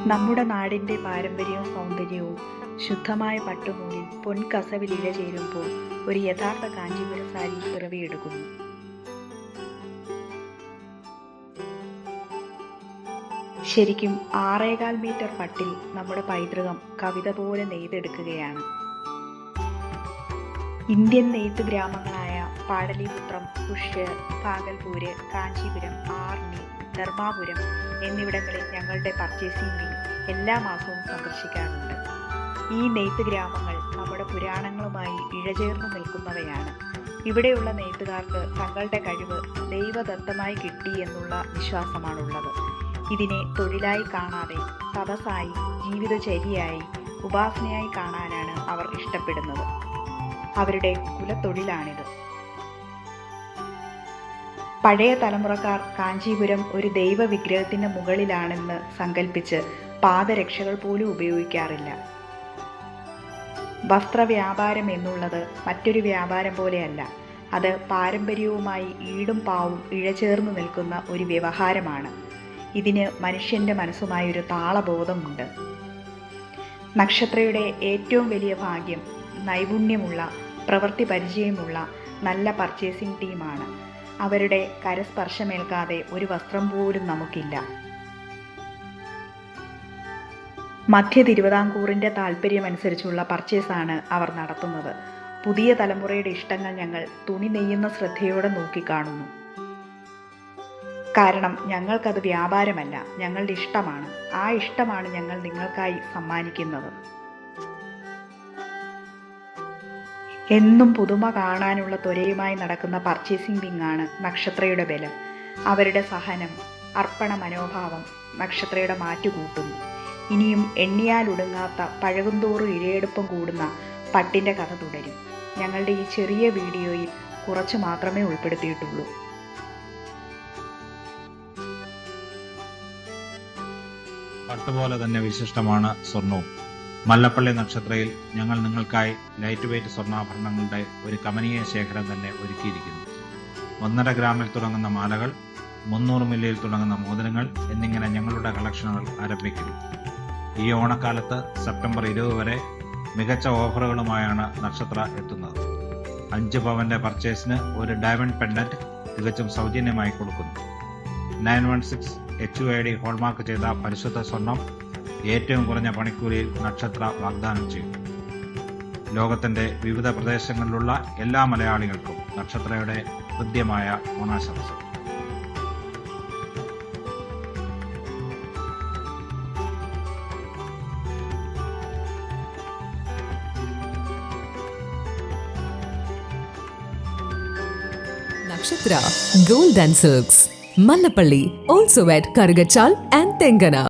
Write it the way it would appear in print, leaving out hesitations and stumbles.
നമ്മുടെ നാടിൻ്റെ പാരമ്പര്യവും സൗന്ദര്യവും ശുദ്ധമായ പട്ടുനൂലിൽ പൊൻകസവിൽ ഇഴചേരുമ്പോൾ ഒരു യഥാർത്ഥ കാഞ്ചീപുരം സാരി പിറവിയെടുക്കുന്നു. ശരിക്കും 6.25 മീറ്റർ പട്ടിൽ നമ്മുടെ പൈതൃകം കവിത പോലെ നെയ്തെടുക്കുകയാണ്. ഇന്ത്യൻ നെയ്ത്ത് ഗ്രാമങ്ങളായ പാടലിപുത്രം, പുഷ്കർ, ഭാഗൽപൂര്, കാഞ്ചീപുരം, ആർണി, ധർമാപുരം എന്നിവിടങ്ങളിൽ ഞങ്ങളുടെ പർച്ചേസിംഗ് വിങ് എല്ലാ മാസവും സന്ദർശിക്കാറുണ്ട്. ഈ നെയ്ത്ത് ഗ്രാമങ്ങൾ നമ്മുടെ പുരാണങ്ങളുമായി ഇഴചേർന്ന് നിൽക്കുന്നവയാണ്. ഇവിടെയുള്ള നെയ്ത്തുകാർക്ക് തങ്ങളുടെ കഴിവ് ദൈവദത്തമായി കിട്ടി എന്നുള്ള വിശ്വാസമാണുള്ളത്. ഇതിനെ തൊഴിലായി കാണാതെ തപസ്സായി, ജീവിതചര്യയായി, ഉപാസനയായി കാണാനാണ് അവർ ഇഷ്ടപ്പെടുന്നത്. അവരുടെ കുലത്തൊഴിലാണിത്. പഴയ തലമുറക്കാർ കാഞ്ചീപുരം ഒരു ദൈവ വിഗ്രഹത്തിന് മുകളിലാണെന്ന് സങ്കല്പിച്ച് പാദരക്ഷകൾ പോലും ഉപയോഗിക്കാറില്ല. വസ്ത്രവ്യാപാരം എന്നുള്ളത് മറ്റൊരു വ്യാപാരം പോലെയല്ല. അത് പാരമ്പര്യവുമായി ഈടും പാവും ഇഴചേർന്ന് നിൽക്കുന്ന ഒരു വ്യവഹാരമാണ്. ഇതിന് മനുഷ്യൻ്റെ മനസ്സുമായൊരു താളബോധമുണ്ട്. നക്ഷത്രയുടെ ഏറ്റവും വലിയ ഭാഗ്യം നൈപുണ്യമുള്ള, പ്രവൃത്തി പരിചയമുള്ള നല്ല പർച്ചേസിംഗ് ടീമാണ്. അവരുടെ കരസ്പർശമേൽക്കാതെ ഒരു വസ്ത്രം പോലും നമുക്കില്ല. മധ്യ തിരുവിതാംകൂറിൻ്റെ താല്പര്യമനുസരിച്ചുള്ള പർച്ചേസാണ് അവർ നടത്തുന്നത്. പുതിയ തലമുറയുടെ ഇഷ്ടങ്ങൾ ഞങ്ങൾ തുണി നെയ്യുന്ന ശ്രദ്ധയോടെ നോക്കിക്കാണുന്നു. കാരണം ഞങ്ങൾക്കത് വ്യാപാരമല്ല, ഞങ്ങളുടെ ഇഷ്ടമാണ്. ആ ഇഷ്ടമാണ് ഞങ്ങൾ നിങ്ങൾക്കായി സമ്മാനിക്കുന്നത്. എന്നും പുതുമ കാണാനുള്ള ത്വരയുമായി നടക്കുന്ന പർച്ചേസിംഗ് വിങ്ങാണ് നക്ഷത്രയുടെ ബലം. അവരുടെ സഹനം, അർപ്പണ മനോഭാവം നക്ഷത്രയുടെ മാറ്റുകൂട്ടുന്നു. ഇനിയും എണ്ണിയാലൊടുങ്ങാത്ത, പഴകുന്തോറും ഇഴയെടുപ്പം കൂടുന്ന പട്ടിൻ്റെ കഥ തുടരും. ഞങ്ങളുടെ ഈ ചെറിയ വീഡിയോയിൽ കുറച്ച് മാത്രമേ ഉൾപ്പെടുത്തിയിട്ടുള്ളൂ. പട്ടുപോലെ തന്നെ വിശിഷ്ടമാണ് സ്വർണവും. മല്ലപ്പള്ളി നക്ഷത്രയിൽ ഞങ്ങൾ നിങ്ങൾക്കായി ലൈറ്റ് വെയ്റ്റ് സ്വർണ്ണാഭരണങ്ങളുടെ ഒരു കമനീയ ശേഖരം തന്നെ ഒരുക്കിയിരിക്കുന്നു. 1.5 ഗ്രാമിൽ തുടങ്ങുന്ന മാലകൾ, 300 മില്ലിയിൽ തുടങ്ങുന്ന മോതിരങ്ങൾ എന്നിങ്ങനെ ഞങ്ങളുടെ കളക്ഷനുകൾ ആരംഭിക്കുന്നു. ഈ ഓണക്കാലത്ത് സെപ്റ്റംബർ 20 വരെ മികച്ച ഓഫറുകളുമായാണ് നക്ഷത്ര എത്തുന്നത്. 5 പവന്റെ പർച്ചേസിന് ഒരു ഡയമണ്ട് പെൻഡന്റ് തികച്ചും സൗജന്യമായി കൊടുക്കുന്നു. 916 HUID ഹോൾമാർക്ക് ചെയ്ത പരിശുദ്ധ സ്വർണം ഏറ്റവും കുറഞ്ഞ പണിക്കൂലിയിൽ നക്ഷത്ര വാഗ്ദാനം ചെയ്യും. ലോകത്തിന്റെ വിവിധ പ്രദേശങ്ങളിലുള്ള എല്ലാ മലയാളികൾക്കും നക്ഷത്രയുടെ ഹൃദ്യമായ ഓണാശംസകൾ. Nakshatra Gold and Silks, Mallapalli, also at Karugachal and Tengana.